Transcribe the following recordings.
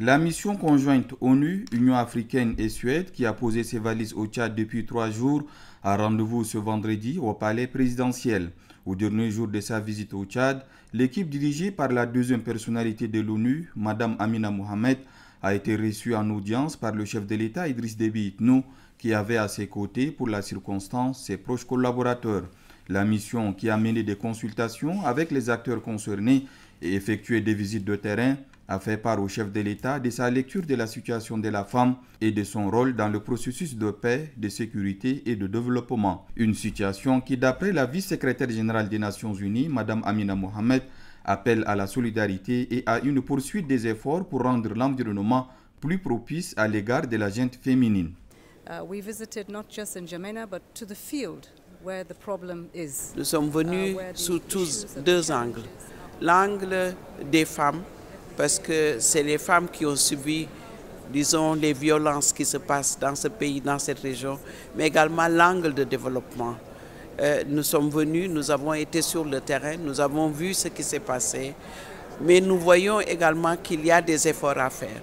La mission conjointe ONU, Union africaine et Suède, qui a posé ses valises au Tchad depuis 3 jours, a rendez-vous ce vendredi au palais présidentiel. Au dernier jour de sa visite au Tchad, l'équipe dirigée par la deuxième personnalité de l'ONU, Mme Amina Mohamed, a été reçue en audience par le chef de l'État Idriss Déby Itno, qui avait à ses côtés, pour la circonstance, ses proches collaborateurs. La mission, qui a mené des consultations avec les acteurs concernés et effectué des visites de terrain, a fait part au chef de l'État de sa lecture de la situation de la femme et de son rôle dans le processus de paix, de sécurité et de développement. Une situation qui, d'après la vice-secrétaire générale des Nations Unies, Mme Amina Mohamed, appelle à la solidarité et à une poursuite des efforts pour rendre l'environnement plus propice à l'égard de la gente féminine. Nous sommes venus sous tous deux angles. L'angle des femmes, parce que c'est les femmes qui ont subi, disons, les violences qui se passent dans ce pays, dans cette région, mais également l'angle de développement. Nous sommes venus, nous avons été sur le terrain, nous avons vu ce qui s'est passé, mais nous voyons également qu'il y a des efforts à faire.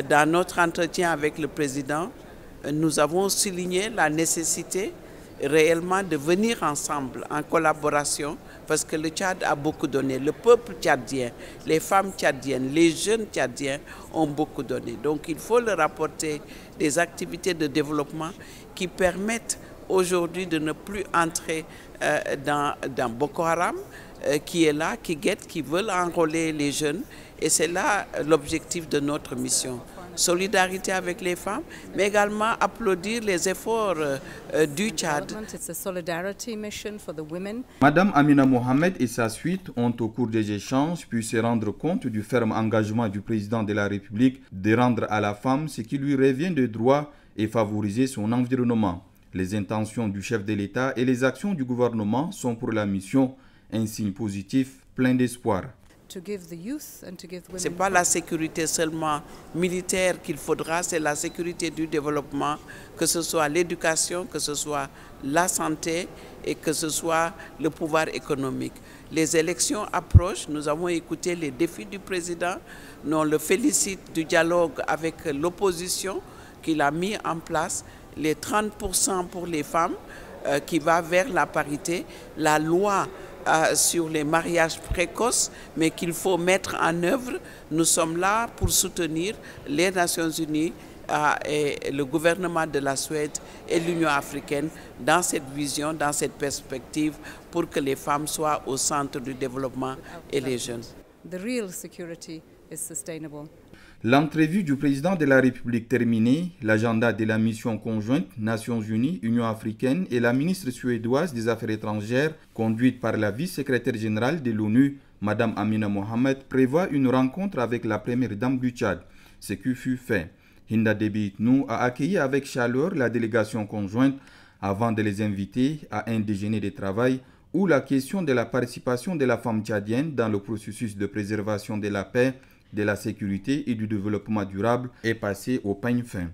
Dans notre entretien avec le président, nous avons souligné la nécessité réellement de venir ensemble en collaboration parce que le Tchad a beaucoup donné. Le peuple tchadien, les femmes tchadiennes, les jeunes tchadiens ont beaucoup donné. Donc il faut leur apporter des activités de développement qui permettent aujourd'hui de ne plus entrer dans Boko Haram qui est là, qui guette, qui veulent enrôler les jeunes. Et c'est là l'objectif de notre mission. Solidarité avec les femmes, mais également applaudir les efforts du Tchad. Madame Amina Mohamed et sa suite ont, au cours des échanges, pu se rendre compte du ferme engagement du président de la République de rendre à la femme ce qui lui revient de droit et favoriser son environnement. Les intentions du chef de l'État et les actions du gouvernement sont pour la mission un signe positif, plein d'espoir. Ce n'est pas la sécurité seulement militaire qu'il faudra, c'est la sécurité du développement, que ce soit l'éducation, que ce soit la santé et que ce soit le pouvoir économique. Les élections approchent, nous avons écouté les défis du président, nous on le félicite du dialogue avec l'opposition qu'il a mis en place, les 30% pour les femmes qui va vers la parité, la loi sur les mariages précoces, mais qu'il faut mettre en œuvre. Nous sommes là pour soutenir les Nations Unies et le gouvernement de la Suède et l'Union africaine dans cette vision, dans cette perspective, pour que les femmes soient au centre du développement et les jeunes. L'entrevue du président de la République terminée, l'agenda de la mission conjointe Nations Unies, Union africaine et la ministre suédoise des Affaires étrangères, conduite par la vice-secrétaire générale de l'ONU, Mme Amina Mohamed, prévoit une rencontre avec la première dame du Tchad, ce qui fut fait. Hinda Déby Itno a accueilli avec chaleur la délégation conjointe avant de les inviter à un déjeuner de travail où la question de la participation de la femme tchadienne dans le processus de préservation de la paix, de la sécurité et du développement durable est passée au peigne fin.